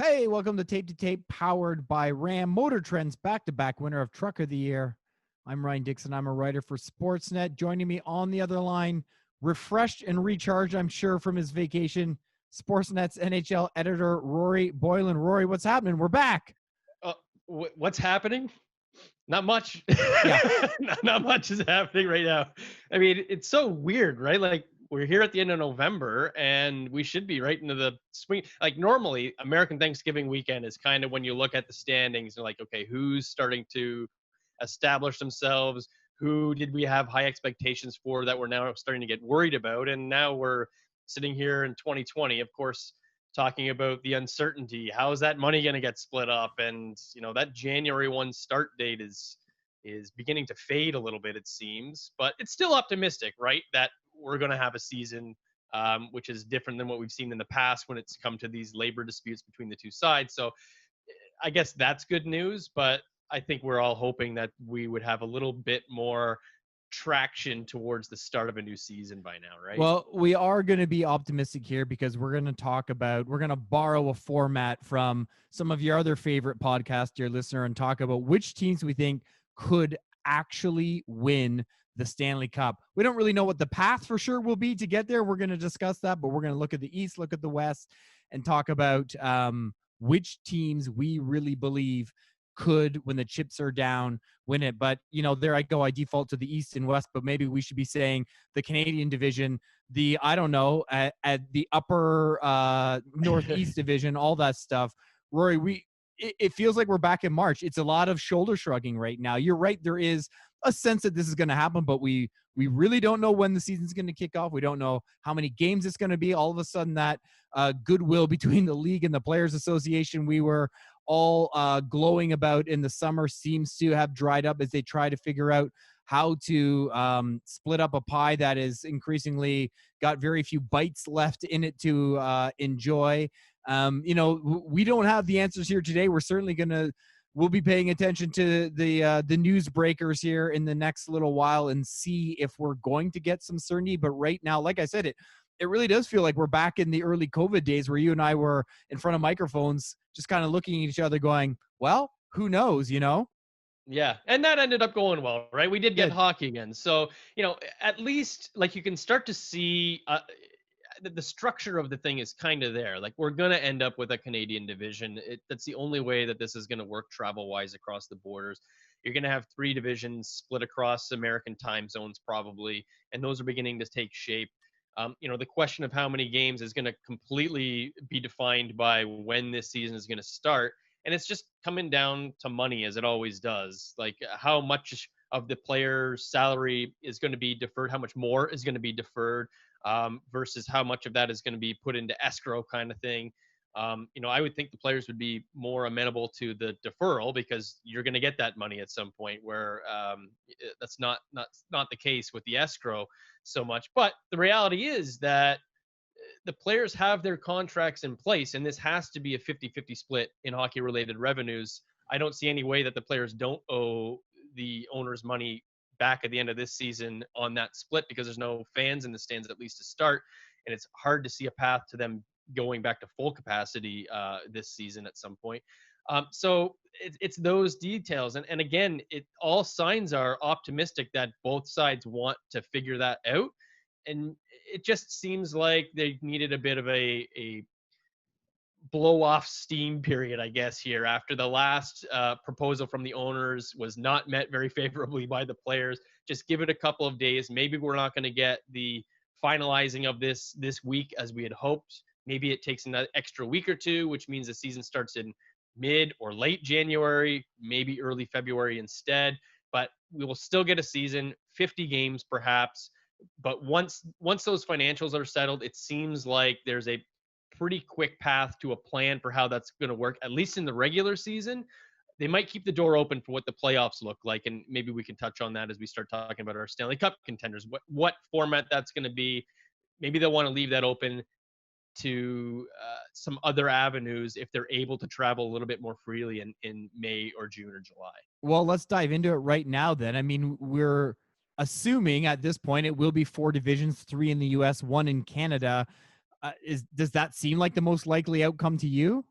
Hey, welcome to Tape to Tape, powered by Ram Motor Trend's back-to-back winner of Truck of the Year. I'm Ryan Dixon. I'm a writer for Sportsnet. Joining me on the other line, refreshed and recharged, I'm sure, from his vacation, Sportsnet's NHL editor, Rory Boylan. Rory, what's happening? We're back. What's happening? Not much. Yeah. not much is happening right now. I mean, it's so weird, right? Like, we're here at the end of November and we should be right into the swing. Like, normally American Thanksgiving weekend is kind of when you look at the standings and like, okay, who's starting to establish themselves? Who did we have high expectations for that we're now starting to get worried about? And now we're sitting here in 2020, of course, talking about the uncertainty. How is that money going to get split up? And that January 1 start date is beginning to fade a little bit, it seems, but it's still optimistic, right? That we're going to have a season which is different than what we've seen in the past when it's come to these labor disputes between the two sides. So I guess that's good news, but I think we're all hoping that we would have a little bit more traction towards the start of a new season by now, right? Well, we are going to be optimistic here because we're going to borrow a format from some of your other favorite podcasts, dear listener, and talk about which teams we think could actually win the Stanley Cup. We don't really know what the path for sure will be to get there. We're going to discuss that, but we're going to look at the East, look at the West, and talk about which teams we really believe could, when the chips are down, win it. But, there I go. I default to the East and West, but maybe we should be saying the Canadian division, at the upper Northeast division, all that stuff. Rory, it feels like we're back in March. It's a lot of shoulder shrugging right now. You're right. There is a sense that this is going to happen, but we really don't know when the season's going to kick off. We don't know how many games it's going to be. All of a sudden, that goodwill between the league and the Players Association we were all glowing about in the summer seems to have dried up as they try to figure out how to split up a pie that is increasingly got very few bites left in it to enjoy. We don't have the answers here today. We'll be paying attention to the news breakers here in the next little while and see if we're going to get some certainty. But right now, like I said, it really does feel like we're back in the early COVID days where you and I were in front of microphones, just kind of looking at each other going, well, who knows, Yeah, and that ended up going well, right? We did get hockey again. So, at least like you can start to see the structure of the thing is kind of there. Like, we're going to end up with a Canadian division. That's the only way that this is going to work travel-wise across the borders. You're going to have 3 divisions split across American time zones probably, and those are beginning to take shape. The question of how many games is going to completely be defined by when this season is going to start. And it's just coming down to money, as it always does. Like, how much of the player's salary is going to be deferred, how much more is going to be deferred, versus how much of that is going to be put into escrow kind of thing. I would think the players would be more amenable to the deferral because you're going to get that money at some point, where that's not the case with the escrow so much. But the reality is that the players have their contracts in place, and this has to be a 50-50 split in hockey related revenues. I don't see any way that the players don't owe the owners money back at the end of this season on that split, because there's no fans in the stands, at least to start. And it's hard to see a path to them going back to full capacity this season at some point. So it's those details. And again, all signs are optimistic that both sides want to figure that out. And it just seems like they needed a bit of a blow off steam period, I guess, here after the last proposal from the owners was not met very favorably by the players. Just give it a couple of days. Maybe we're not going to get the finalizing of this week as we had hoped. Maybe it takes an extra week or two, which means the season starts in mid or late January, maybe early February instead. But we will still get a season, 50 games perhaps. But once those financials are settled, it seems like there's a pretty quick path to a plan for how that's going to work, at least in the regular season. They might keep the door open for what the playoffs look like, and maybe we can touch on that as we start talking about our Stanley Cup contenders, what format that's going to be. Maybe they'll want to leave that open to some other avenues if they're able to travel a little bit more freely in May or June or July. Well, let's dive into it right now then. I mean, we're assuming at this point it will be 4 divisions, 3 in the US, 1 in Canada. Does that seem like the most likely outcome to you?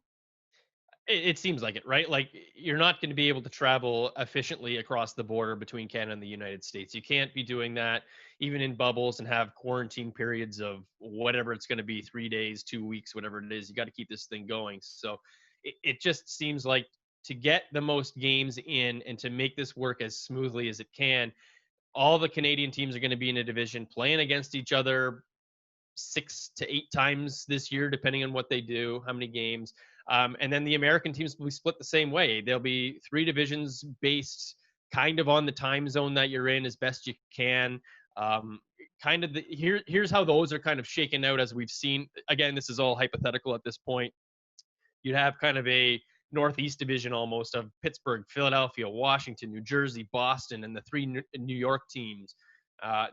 It seems like it, right? Like you're not going to be able to travel efficiently across the border between Canada and the United States. You can't be doing that even in bubbles and have quarantine periods of whatever it's going to be, 3 days, 2 weeks, whatever it is. You got to keep this thing going. So it just seems like to get the most games in and to make this work as smoothly as it can, all the Canadian teams are going to be in a division playing against each other 6 to 8 times this year, depending on what they do, how many games. And then the American teams will be split the same way. There'll be 3 divisions based kind of on the time zone that you're in as best you can. Kind of here's how those are kind of shaken out as we've seen. Again, this is all hypothetical at this point. You'd have kind of a Northeast division almost of Pittsburgh, Philadelphia, Washington, New Jersey, Boston, and the 3 New York teams.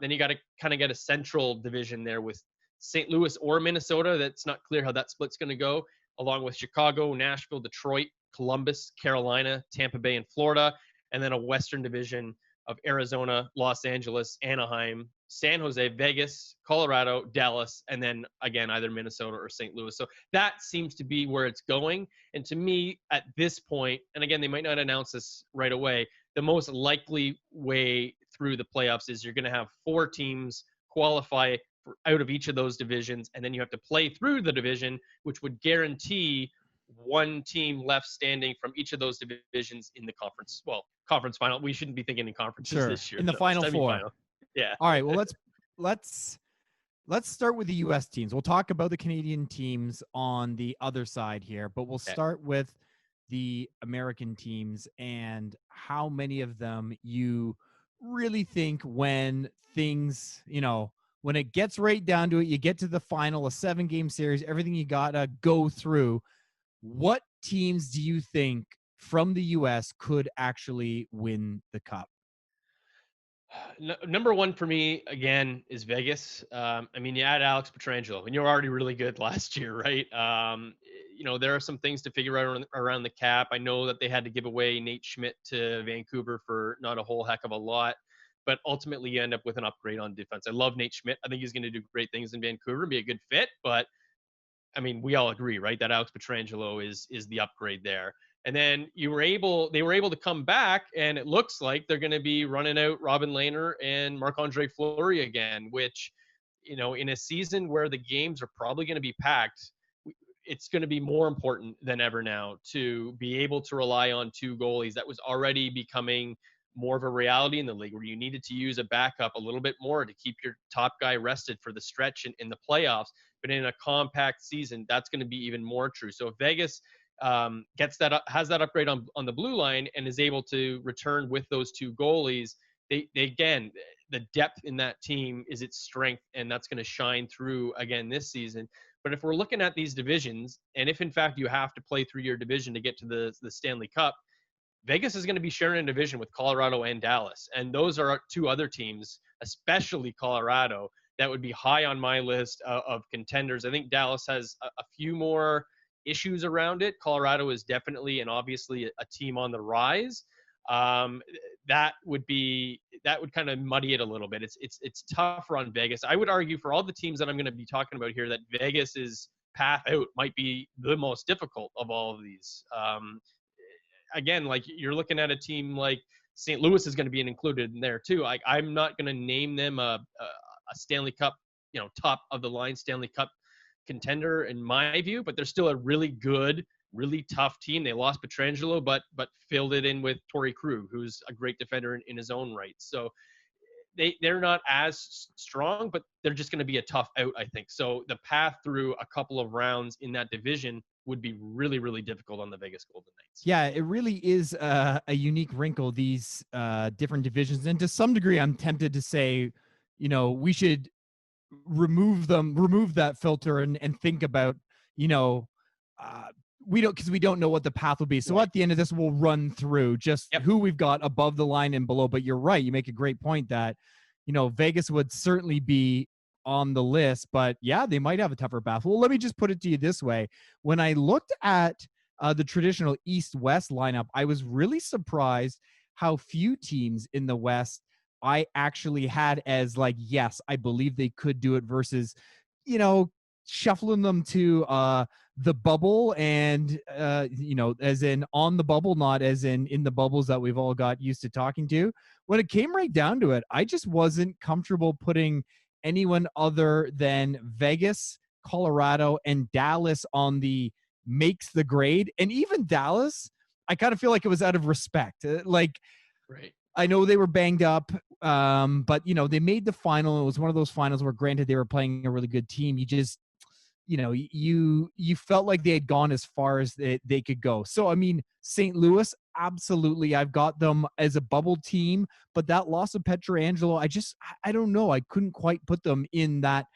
Then you got to kind of get a central division there with St. Louis or Minnesota. That's not clear how that split's going to go, along with Chicago, Nashville, Detroit, Columbus, Carolina, Tampa Bay, and Florida. And then a Western division of Arizona, Los Angeles, Anaheim, San Jose, Vegas, Colorado, Dallas, and then again, either Minnesota or St. Louis. So that seems to be where it's going. And to me, at this point, and again, they might not announce this right away, the most likely way through the playoffs is you're going to have 4 teams qualify out of each of those divisions, and then you have to play through the division, which would guarantee 1 team left standing from each of those divisions in the conference final. We shouldn't be thinking in conferences this year. In the Final Four. Final. Yeah. All right. Well, let's start with the U.S. teams. We'll talk about the Canadian teams on the other side here, but we'll start with the American teams and how many of them you really think when things, when it gets right down to it, you get to the final, a 7-game series, everything you gotta go through. What teams do you think from the U.S. could actually win the Cup? Number one for me again is Vegas. You add Alex Pietrangelo, and you're already really good last year, right? There are some things to figure out around the cap. I know that they had to give away Nate Schmidt to Vancouver for not a whole heck of a lot, but ultimately you end up with an upgrade on defense. I love Nate Schmidt. I think he's going to do great things in Vancouver and be a good fit. But we all agree, right, that Alex Pietrangelo is the upgrade there. And then they were able to come back, and it looks like they're going to be running out Robin Lehner and Marc-Andre Fleury again, which, in a season where the games are probably going to be packed, it's going to be more important than ever now to be able to rely on 2 goalies. That was already becoming more of a reality in the league, where you needed to use a backup a little bit more to keep your top guy rested for the stretch in the playoffs. But in a compact season, that's going to be even more true. So if Vegas has that upgrade on the blue line and is able to return with those 2 goalies, they again, the depth in that team is its strength, and that's going to shine through again this season. But if we're looking at these divisions, and if in fact you have to play through your division to get to the Stanley Cup, Vegas is going to be sharing a division with Colorado and Dallas. And those are 2 other teams, especially Colorado, that would be high on my list of contenders. I think Dallas has a few more issues around it. Colorado is definitely and obviously a team on the rise. That would kind of muddy it a little bit. It's tougher on Vegas. I would argue for all the teams that I'm going to be talking about here that Vegas's path out might be the most difficult of all of these. Again, like you're looking at a team like St. Louis is going to be included in there too. I'm not going to name them a Stanley Cup, top of the line Stanley Cup contender in my view, but they're still a really good, really tough team. They lost Pietrangelo, but filled it in with Torrey Krug, who's a great defender in his own right. So they're not as strong, but they're just going to be a tough out, I think. So the path through a couple of rounds in that division would be really, really difficult on the Vegas Golden Knights. Yeah, it really is a unique wrinkle, these different divisions. And to some degree, I'm tempted to say, we should remove that filter and think about, we don't know what the path will be. So at the end of this, we'll run through just who we've got above the line and below. But you're right. You make a great point that, Vegas would certainly be on the list, but yeah, they might have a tougher path. Well, let me just put it to you this way. When I looked at the traditional East-West lineup, I was really surprised how few teams in the West I actually had as yes, I believe they could do it versus, shuffling them to the bubble and, as in on the bubble, not as in the bubbles that we've all got used to talking to. When it came right down to it, I just wasn't comfortable putting anyone other than Vegas, Colorado, and Dallas on the makes the grade. And even Dallas, I kind of feel like it was out of respect. Like, Right. I know they were banged up, but they made the final. It was one of those finals where, granted, they were playing a really good team. You just, you felt like they had gone as far as they could go. So, I mean, St. Louis, absolutely, I've got them as a bubble team, but that loss of Pietrangelo, I don't know. I couldn't quite put them in that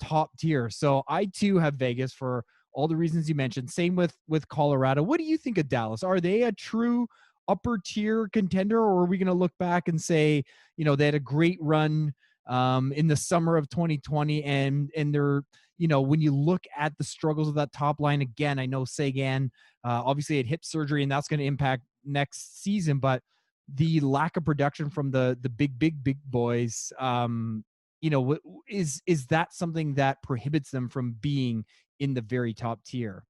top tier. So I too have Vegas for all the reasons you mentioned. Same with Colorado. What do you think of Dallas? Are they a true upper tier contender, or are we going to look back and say, they had a great run in the summer of 2020, and they're, when you look at the struggles of that top line, again, I know Sagan obviously had hip surgery, and that's going to impact next season, but the lack of production from the big boys, is that something that prohibits them from being in the very top tier?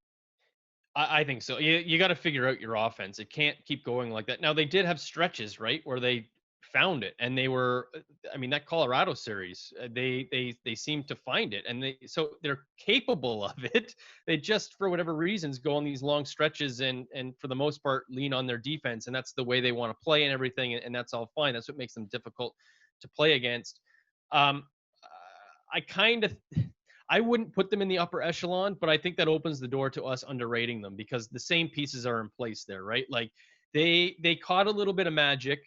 I think so. You got to figure out your offense. It can't keep going like that. Now they did have stretches, right, where they found it, and they were. I mean, that Colorado series, they seemed to find it, and they're capable of it. They just, for whatever reasons, go on these long stretches, and for the most part lean on their defense, and that's the way they want to play and everything, and that's all fine. That's what makes them difficult to play against. Um, I kind of I wouldn't put them in the upper echelon, but I think that opens the door to us underrating them because the same pieces are in place there, right? Like they caught a little bit of magic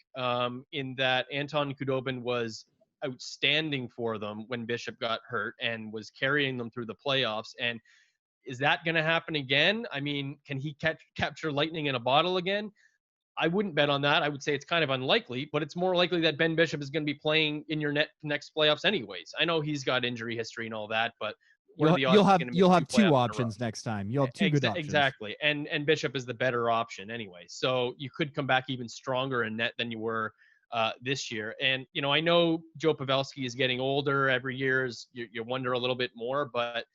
in that Anton Khudobin was outstanding for them when Bishop got hurt and was carrying them through the playoffs. And is that going to happen again? I mean, can he capture lightning in a bottle again? I wouldn't bet on that. I would say it's kind of unlikely, but it's more likely that Ben Bishop is going to be playing in your next playoffs anyways. I know he's got injury history and all that, but what are You'll the odds you'll he's have going to miss you'll two have two playoffs in a row? options next time. You'll have two good options. Exactly. And Bishop is the better option anyway. So you could come back even stronger in net than you were this year. And, I know Joe Pavelski is getting older every year. You wonder a little bit more, but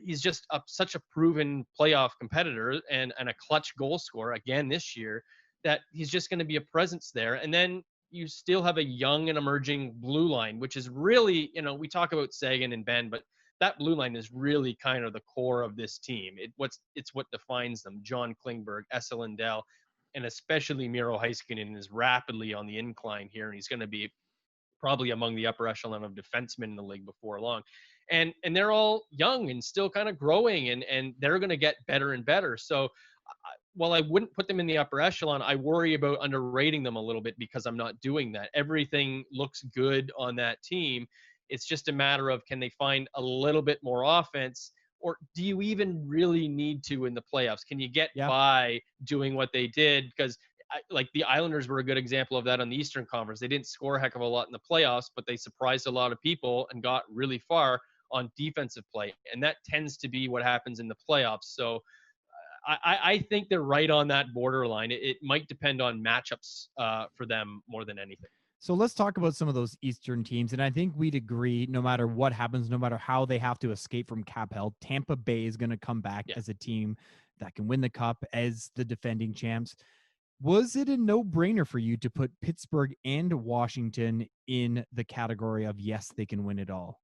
he's just such a proven playoff competitor and a clutch goal scorer again this year that he's just going to be a presence there. And then you still have a young and emerging blue line, which is really, we talk about Sagan and Ben, but that blue line is really kind of the core of this team. It's what defines them. John Klingberg, Esa Lindell, and especially Miro Heiskanen is rapidly on the incline here, and he's going to be probably among the upper echelon of defensemen in the league before long. And they're all young and still kind of growing, and they're going to get better and better. So while I wouldn't put them in the upper echelon, I worry about underrating them a little bit because I'm not doing that. Everything looks good on that team. It's just a matter of, can they find a little bit more offense, or do you even really need to in the playoffs? Can you get by doing what they did? Because like the Islanders were a good example of that on the Eastern Conference. They didn't score a heck of a lot in the playoffs, but they surprised a lot of people and got really far on defensive play. And that tends to be what happens in the playoffs. So I think they're right on that borderline. It might depend on matchups for them more than anything. So let's talk about some of those Eastern teams. And I think we'd agree, no matter what happens, no matter how they have to escape from cap hell, Tampa Bay is going to come back as a team that can win the cup as the defending champs. Was it a no-brainer for you to put Pittsburgh and Washington in the category of, yes, they can win it all?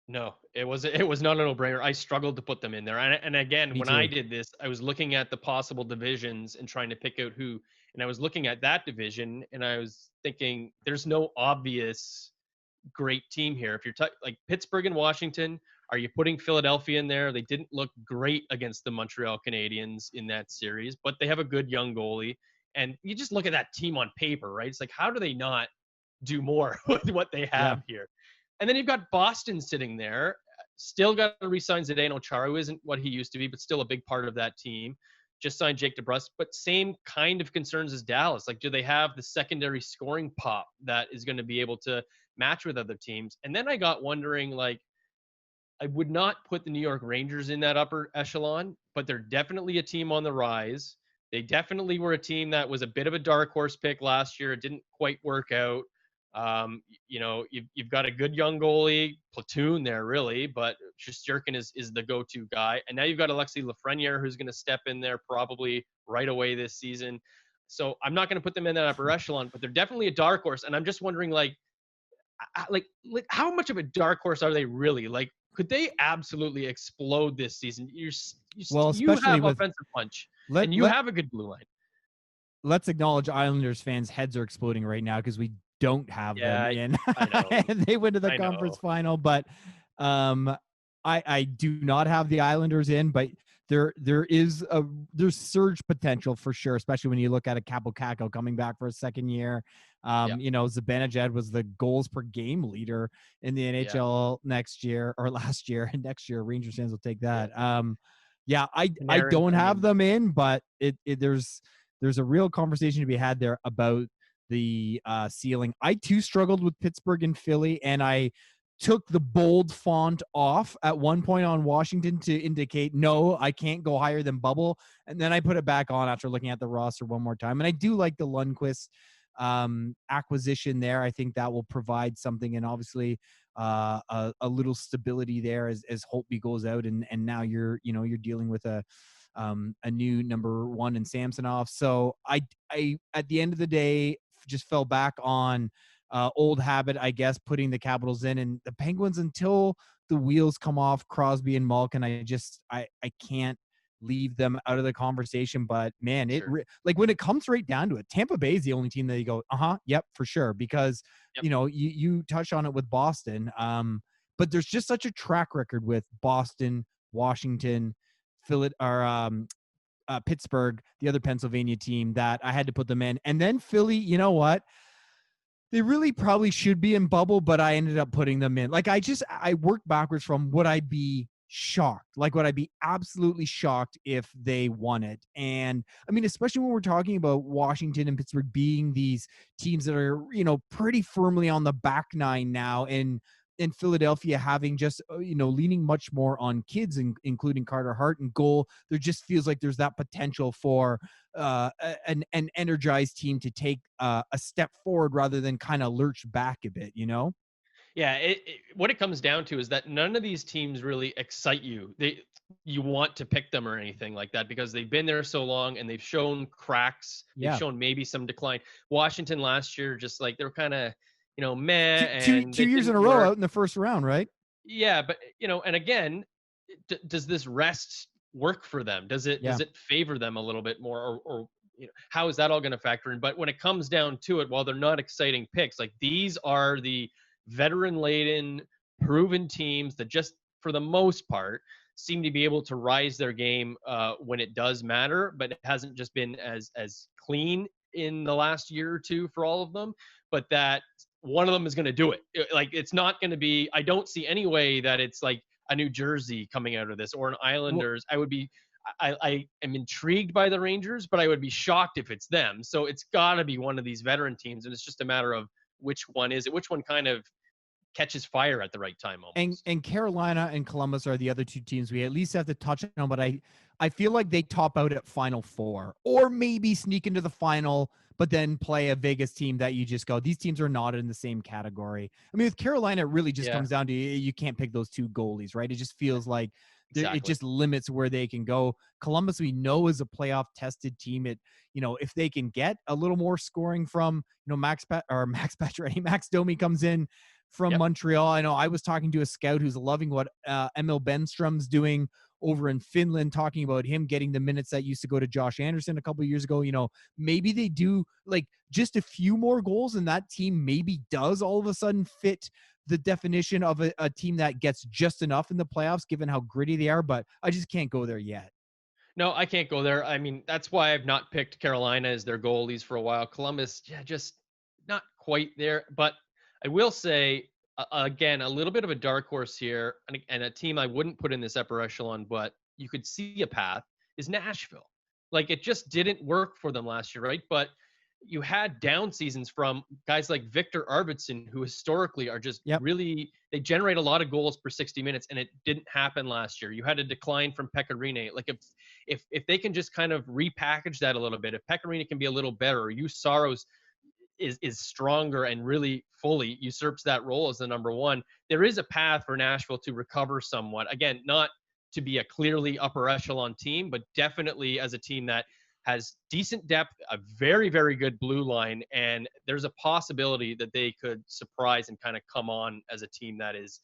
No, it was not a no-brainer. I struggled to put them in there. And again, when I did this, I was looking at the possible divisions and trying to pick out who. And I was looking at that division, and I was thinking, there's no obvious great team here. If you're like Pittsburgh and Washington, are you putting Philadelphia in there? They didn't look great against the Montreal Canadiens in that series, but they have a good young goalie. And you just look at that team on paper, right? It's like, how do they not do more with what they have here? And then you've got Boston sitting there, still got to re-sign Zdeno Chara, who isn't what he used to be, but still a big part of that team. Just signed Jake DeBrusk, but same kind of concerns as Dallas. Like, do they have the secondary scoring pop that is going to be able to match with other teams? And then I got wondering, like, I would not put the New York Rangers in that upper echelon, but they're definitely a team on the rise. They definitely were a team that was a bit of a dark horse pick last year. It didn't quite work out. You've got a good young goalie platoon there, really, but Shesterkin is the go-to guy. And now you've got Alexis Lafreniere, who's going to step in there probably right away this season. So I'm not going to put them in that upper echelon, but they're definitely a dark horse. And I'm just wondering, like how much of a dark horse are they really? Like, could they absolutely explode this season? Well, You especially have with offensive punch, let and you let have a good blue line. let's acknowledge Islanders fans' heads are exploding right now because we don't have them Yeah, in. I know. And they went to the I conference know. final, but um, I do not have the Islanders in, but there's surge potential for sure, especially when you look at a Capo Caco coming back for a second year. Yeah, Zibanejad was the goals per game leader in the yeah, NHL next year or last year, and next year Rangers fans will take yeah. that. Yeah, I Panarin, don't I have mean, them in, but there's a real conversation to be had there about the ceiling. I too struggled with Pittsburgh and Philly, and I took the bold font off at one point on Washington to indicate no, I can't go higher than bubble, and then I put it back on after looking at the roster one more time. And I do like the Lundqvist acquisition there. I think that will provide something, and obviously a little stability there as Holtby goes out, and now you're dealing with a new number one in Samsonov. So I at the end of the day just fell back on old habit, I guess, putting the Capitals in, and the Penguins until the wheels come off Crosby and Malkin. I can't leave them out of the conversation. But man, sure. like when it comes right down to it, Tampa Bay is the only team that you go, yep, for sure, because Yep. you touch on it with Boston. But there's just such a track record with Boston, Washington, Pittsburgh, the other Pennsylvania team, that I had to put them in. And then Philly, you know what? They really probably should be in bubble, but I ended up putting them in. Like I worked backwards from would I be shocked? Like would I be absolutely shocked if they won it? And I mean, especially when we're talking about Washington and Pittsburgh being these teams that are, pretty firmly on the back nine now, and in Philadelphia having just leaning much more on kids, including Carter Hart in goal. There just feels like there's that potential for an energized team to take a step forward rather than kind of lurch back a bit. Yeah, what it comes down to is that none of these teams really excite you. You want to pick them or anything like that because they've been there so long and they've shown cracks. They've Yeah. shown maybe some decline. Washington last year, just like they were kind of, meh, and Two it years in didn't a row work. out in the first round, right? Yeah, but and again, does this rest work for them? Does it Yeah. favor them a little bit more, or how is that all going to factor in? But when it comes down to it, while they're not exciting picks, like these are the veteran laden, proven teams that just for the most part seem to be able to rise their game when it does matter, but it hasn't just been as clean in the last year or two for all of them, but that one of them is going to do it. Like it's not going to be, I don't see any way that it's like a New Jersey coming out of this or an Well, Islanders. I am intrigued by the Rangers, but I would be shocked if it's them. So it's got to be one of these veteran teams, and it's just a matter of which one is it, which one kind of catches fire at the right time almost. and Carolina and Columbus are the other two teams we at least have to touch on, but I feel like they top out at Final Four or maybe sneak into the final, but then play a Vegas team that you just go, these teams are not in the same category. I mean, with Carolina, it really just Yeah, comes down to you can't pick those two goalies, right? It just feels like it exactly. just limits where they can go. Columbus, we know, is a playoff tested team. If they can get a little more scoring from, Max Pacioretty, Max Domi comes in from Yep. Montreal. I know I was talking to a scout who's loving what Emil Benstrom's doing over in Finland, talking about him getting the minutes that used to go to Josh Anderson a couple of years ago. Maybe they do like just a few more goals and that team maybe does all of a sudden fit the definition of a team that gets just enough in the playoffs, given how gritty they are. But I just can't go there yet. No, I can't go there. I mean, that's why I've not picked Carolina as their goalies for a while. Columbus, yeah, just not quite there. But I will say, again, a little bit of a dark horse here, and a team I wouldn't put in this upper echelon, but you could see a path is Nashville. Like it just didn't work for them last year, right? But you had down seasons from guys like Victor Arvidsson, who historically are just Yep. really, they generate a lot of goals per 60 minutes, and it didn't happen last year. You had a decline from Pekka Rinne. Like if they can just kind of repackage that a little bit, if Pekka Rinne can be a little better, or use Saros, is stronger and really fully usurps that role as the number one, there is a path for Nashville to recover somewhat. Again, not to be a clearly upper echelon team, but definitely as a team that has decent depth, a very, very good blue line, and there's a possibility that they could surprise and kind of come on as a team that is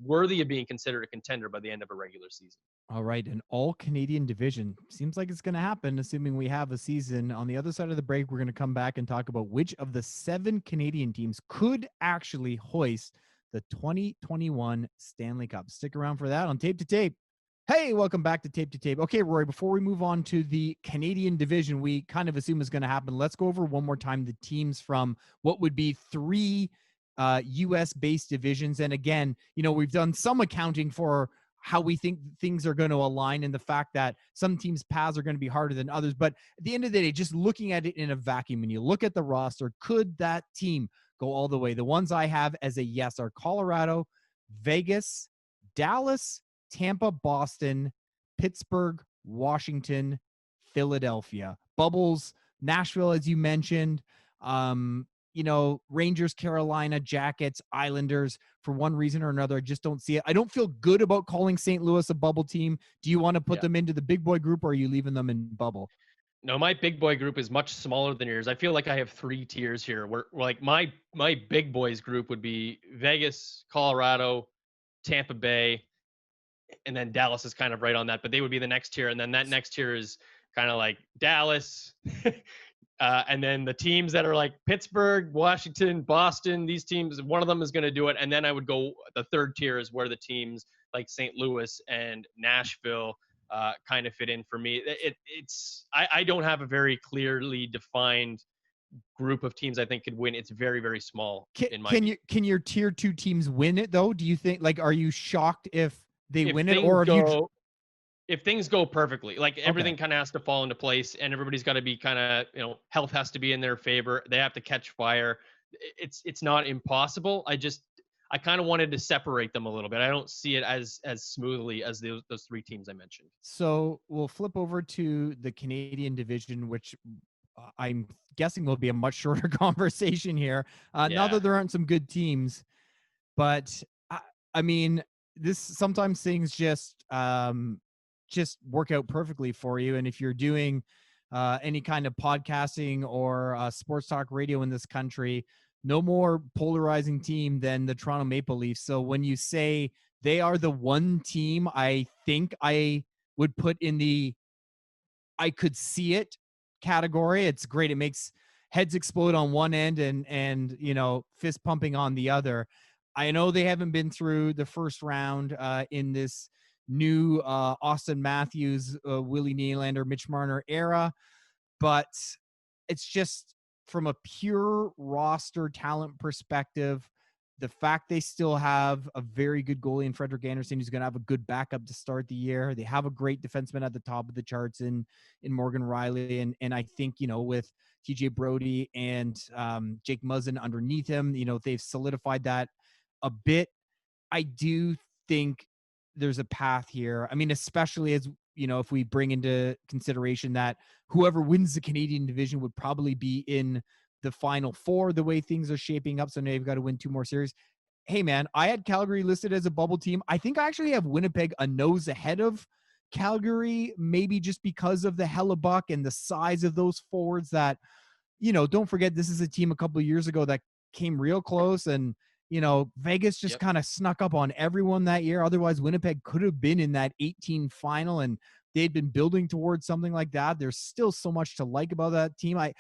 worthy of being considered a contender by the end of a regular season. All right, an all Canadian division. Seems like it's going to happen, assuming we have a season. On the other side of the break, we're going to come back and talk about which of the 7 Canadian teams could actually hoist the 2021 Stanley Cup. Stick around for that on Tape to Tape. Hey, welcome back to Tape to Tape. Okay, Rory, before we move on to the Canadian division, we kind of assume is going to happen. Let's go over one more time the teams from what would be 3 US-based divisions. And again, we've done some accounting for how we think things are going to align and the fact that some teams' paths are going to be harder than others. But at the end of the day, just looking at it in a vacuum, when you look at the roster, could that team go all the way? The ones I have as a yes are Colorado, Vegas, Dallas, Tampa, Boston, Pittsburgh, Washington, Philadelphia. Bubbles, Nashville, as you mentioned, Rangers, Carolina, Jackets, Islanders. For one reason or another, I just don't see it. I don't feel good about calling St. Louis a bubble team. Do you want to put them into the big boy group, or are you leaving them in bubble? No, my big boy group is much smaller than yours. I feel like I have 3 tiers here. Where like my big boys group would be Vegas, Colorado, Tampa Bay, and then Dallas is kind of right on that. But they would be the next tier, and then that next tier is kind of like Dallas, and then the teams that are like Pittsburgh, Washington, Boston, these teams, one of them is going to do it. And then I would go, the third tier is where the teams like St. Louis and Nashville kind of fit in for me. I don't have a very clearly defined group of teams I think could win. It's very, very small in my view. Can your tier 2 teams win it though? Do you think, like, are you shocked if they win it, or if things go perfectly, like everything kind of has to fall into place and everybody's got to be kind of, health has to be in their favor. They have to catch fire. It's not impossible. I kind of wanted to separate them a little bit. I don't see it as smoothly as those 3 teams I mentioned. So we'll flip over to the Canadian division, which I'm guessing will be a much shorter conversation here. Not that there aren't some good teams, but I mean, this sometimes things just work out perfectly for you. And if you're doing any kind of podcasting or sports talk radio in this country, no more polarizing team than the Toronto Maple Leafs. So when you say they are the one team I think I would put in the I could see it category, it's great. It makes heads explode on one end and fist pumping on the other. I know they haven't been through the first round in this new Austin Matthews, Willie Nylander, Mitch Marner era, but it's just from a pure roster talent perspective, the fact they still have a very good goalie in Frederik Andersen who's going to have a good backup to start the year. They have a great defenseman at the top of the charts in Morgan Riley. And I think, with TJ Brody and Jake Muzzin underneath him, they've solidified that a bit. I do think there's a path here. I mean, especially as, if we bring into consideration that whoever wins the Canadian division would probably be in the Final Four, the way things are shaping up. So now you've got to win 2 more series. Hey, man, I had Calgary listed as a bubble team. I think I actually have Winnipeg a nose ahead of Calgary, maybe just because of the Hellebuck and the size of those forwards that, don't forget, this is a team a couple of years ago that came real close, and Vegas just kind of snuck up on everyone that year. Otherwise, Winnipeg could have been in that 18 final, and they'd been building towards something like that. There's still so much to like about that team. I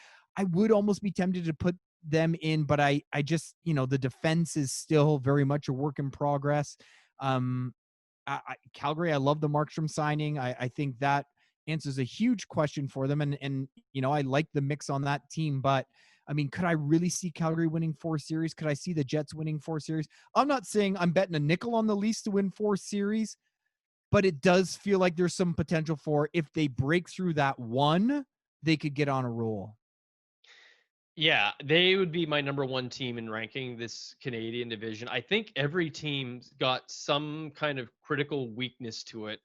would almost be tempted to put them in, but I just, the defense is still very much a work in progress. Calgary, I love the Markstrom signing. I think that answers a huge question for them. And I like the mix on that team, but I mean, could I really see Calgary winning 4 series? Could I see the Jets winning 4 series? I'm not saying I'm betting a nickel on the Leafs to win 4 series, but it does feel like there's some potential for, if they break through that one, they could get on a roll. Yeah, they would be my number 1 team in ranking this Canadian division. I think every team's got some kind of critical weakness to it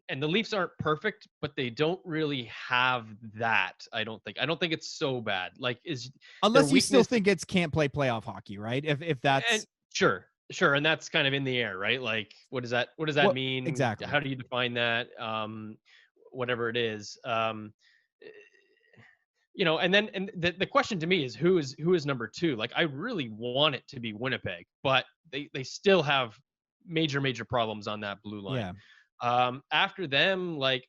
and the Leafs aren't perfect, but they don't really have that. I don't think it's so bad. Like, is their Unless you still weakness? think it's can't play playoff hockey, right? If And that's sure, and that's kind of in the air, right? Like, what does that what mean? exactly. How do you define that? Whatever it is. And then the question to me is who is number two? Like, I really want it to be Winnipeg, but they still have major problems on that blue line. Yeah. After them, like,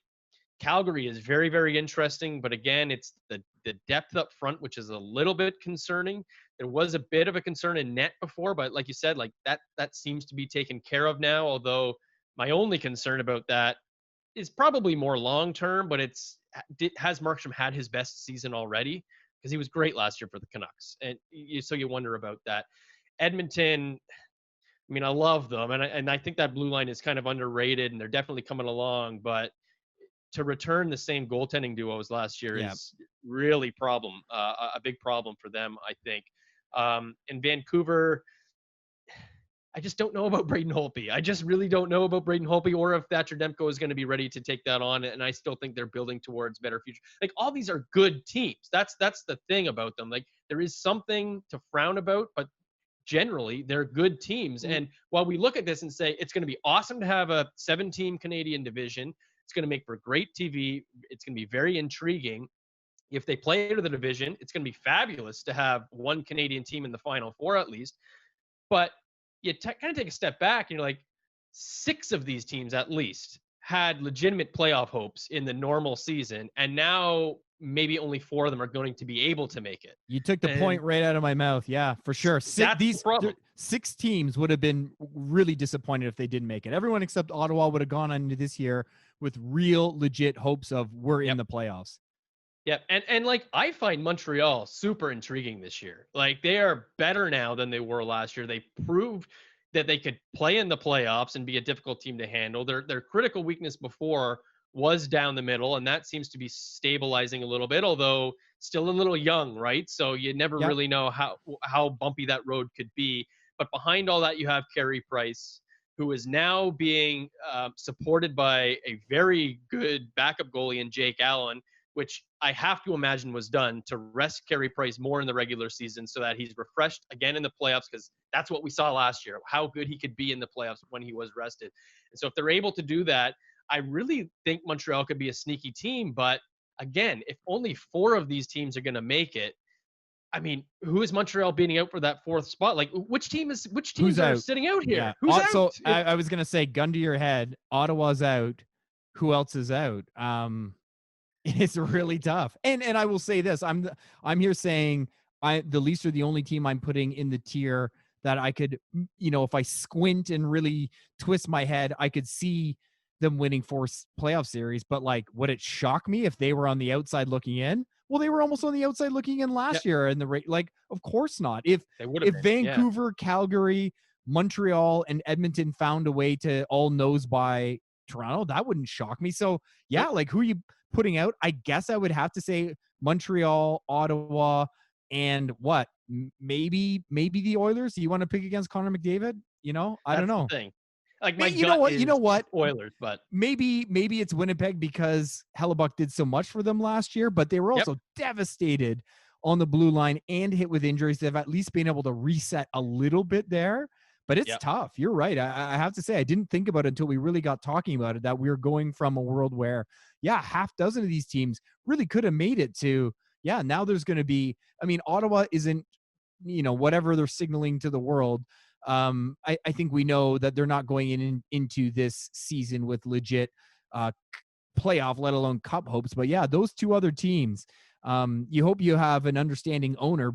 Calgary is very, very interesting, but again, it's the depth up front, which is a little bit concerning. There was a bit of a concern in net before, but like you said, like that seems to be taken care of now. Although my only concern about that is probably more long term, but has Markstrom had his best season already? Because he was great last year for the Canucks, and so you wonder about that. Edmonton, I mean, I love them, and I think that blue line is kind of underrated, and they're definitely coming along, but to return the same goaltending duo as last year Yeah. is really a big problem for them, I think. In Vancouver, I just don't know about Braden Holtby. I just really don't know about Braden Holtby, or if Thatcher Demko is going to be ready to take that on. And I still think they're building towards better future. Like, all these are good teams. That's the thing about them. Like, there is something to frown about, but generally they're good teams. And while we look at this and say it's going to be awesome to have a 7-team Canadian division, it's going to make for great TV. It's going to be very intriguing. If they play to the division, it's going to be fabulous to have one Canadian team in the Final Four at least. But you kind of take a step back and you're like, 6 of these teams at least had legitimate playoff hopes in the normal season, and now maybe only 4 of them are going to be able to make it. You took the And point right out of my mouth. Yeah, for sure. that's the problem. 6 teams would have been really disappointed if they didn't make it. Everyone except Ottawa would have gone into this year with real legit hopes of we're in the playoffs. Yep. And like, I find Montreal super intriguing this year. Like, they are better now than they were last year. They proved that they could play in the playoffs and be a difficult team to handle. Their critical weakness before was down the middle, and that seems to be stabilizing a little bit, although still a little young, right? So you never Yep. really know how bumpy that road could be. But behind all that, you have Carey Price, who is now being supported by a very good backup goalie in Jake Allen, which I have to imagine was done to rest Carey Price more in the regular season so that he's refreshed again in the playoffs, because that's what we saw last year, how good he could be in the playoffs when he was rested. And so if they're able to do that, I really think Montreal could be a sneaky team. But again, if only 4 of these teams are going to make it, I mean, who is Montreal beating out for that 4th spot? Like, which teams Who's are out? sitting out here? Yeah. Who's out? So I was gonna say, gun to your head, Ottawa's out. Who else is out? It's really tough. And I will say this, I'm here saying the Leafs are the only team I'm putting in the tier that I could, if I squint and really twist my head, I could see them winning 4 playoff series. But like, would it shock me if they were on the outside looking in? Well, they were almost on the outside looking in last year, and like, of course not. If Vancouver, Calgary, Montreal, and Edmonton found a way to all nose by Toronto, that wouldn't shock me. So yeah, like, who you putting out? I guess I would have to say Montreal, Ottawa, and what? Maybe the Oilers. Do you want to pick against Connor McDavid? I don't know. That's the thing. Like, my you know what? Oilers, but maybe it's Winnipeg because Hellebuck did so much for them last year, but they were also devastated on the blue line and hit with injuries. They've at least been able to reset a little bit there, but it's tough. You're right. I have to say, I didn't think about it until we really got talking about it, that we were going from a world where, half dozen of these teams really could have made it to, now there's going to be, I mean, Ottawa isn't, whatever they're signaling to the world. I think we know that they're not going into this season with legit playoff, let alone cup hopes. But those 2 other teams, you hope you have an understanding owner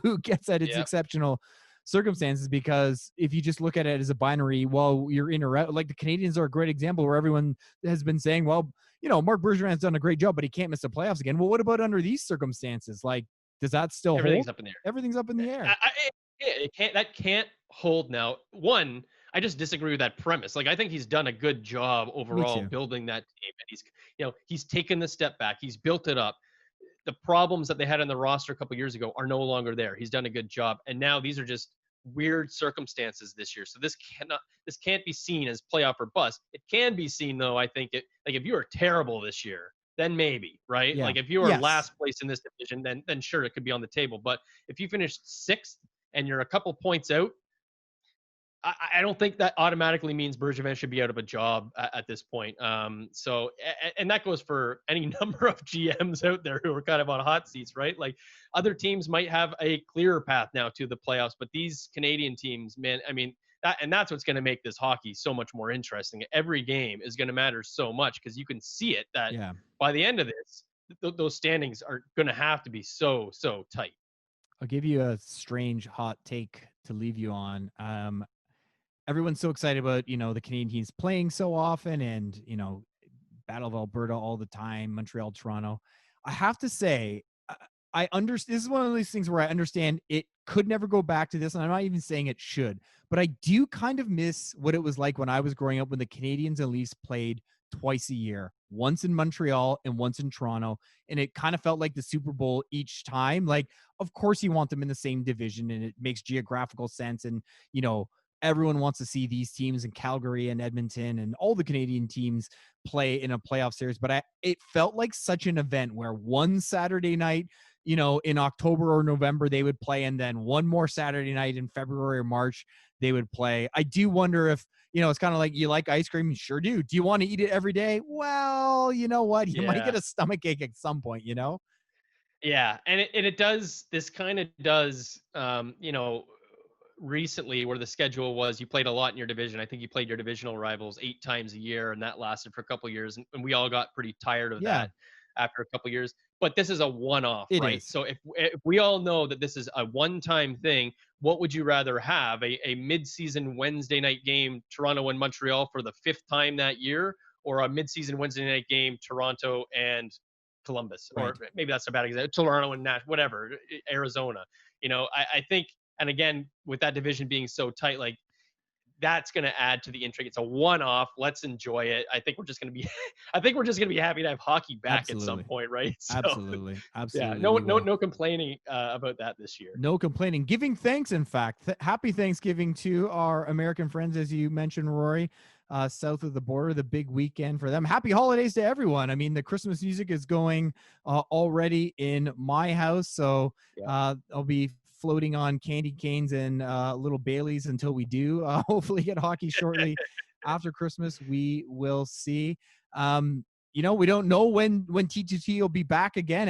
who gets at its exceptional circumstances, because if you just look at it as a binary, well, you're in or out. Like, the Canadians are a great example where everyone has been saying, well, Marc Bergevin's done a great job, but he can't miss the playoffs again. Well, what about under these circumstances? Like, does that still everything's hold? up in the air. Everything's up in the air. That can't hold now. One, I just disagree with that premise. Like, I think he's done a good job overall building that team, and he's taken the step back. He's built it up. The problems that they had on the roster a couple years ago are no longer there. He's done a good job, and now these are just weird circumstances this year. So this can't be seen as playoff or bust. It can be seen though, I think like if you are terrible this year, then maybe, right? Yeah. Like if you are Yes. last place in this division, then sure it could be on the table. But if you finished sixth and you're a couple points out, I don't think that automatically means Bergevin should be out of a job at this point. And that goes for any number of GMs out there who are kind of on hot seats, right? Like other teams might have a clearer path now to the playoffs, but these Canadian teams, man, I mean, that's what's going to make this hockey so much more interesting. Every game is going to matter so much because you can see it that by the end of this, those standings are going to have to be so tight. I'll give you a strange hot take to leave you on. Everyone's so excited about, the Canadian teams playing so often and, Battle of Alberta all the time, Montreal, Toronto. I have to say, I understand. This is one of these things where I understand it could never go back to this, and I'm not even saying it should, but I do kind of miss what it was like when I was growing up when the Canadians and Leafs played twice a year, once in Montreal and once in Toronto, and it kind of felt like the Super Bowl each time. Like, of course, you want them in the same division, and it makes geographical sense, and everyone wants to see these teams in Calgary and Edmonton and all the Canadian teams play in a playoff series. But it felt like such an event where one Saturday night, in October or November, they would play. And then one more Saturday night in February or March, they would play. I do wonder if, it's kind of like, you like ice cream? You sure do. Do you want to eat it every day? Well, you know what? You might get a stomach ache at some point, Yeah. And it does, this kind of does, recently where the schedule was you played a lot in your division. I think you played your divisional rivals 8 times a year, and that lasted for a couple of years, and we all got pretty tired of that after a couple of years. But this is a one-off, right? So if we all know that this is a one-time thing, what would you rather have? A mid-season Wednesday night game, Toronto and Montreal for the 5th time that year, or a mid-season Wednesday night game, Toronto and Columbus, or maybe that's a bad example, Toronto and whatever, Arizona. I think, and again, with that division being so tight, like that's going to add to the intrigue. It's a one-off. Let's enjoy it. I think we're just going to be, happy to have hockey back at some point, right? So, Absolutely. yeah, no complaining about that this year. No complaining. Giving thanks, in fact. Happy Thanksgiving to our American friends, as you mentioned, Rory, south of the border, the big weekend for them. Happy holidays to everyone. I mean, the Christmas music is going already in my house, so I'll be floating on candy canes and little Baileys until we do hopefully get hockey shortly after Christmas. We will see. We don't know when T2T will be back again.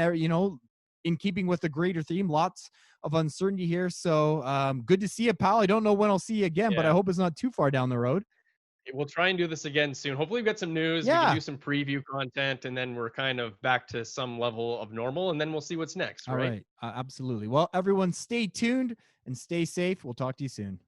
In keeping with the greater theme, lots of uncertainty here. So good to see you, pal. I don't know when I'll see you again, but I hope it's not too far down the road. We'll try and do this again soon. Hopefully we've got some news. We can do some preview content, and then we're kind of back to some level of normal, and then we'll see what's next. All right. Absolutely. Well, everyone stay tuned and stay safe. We'll talk to you soon.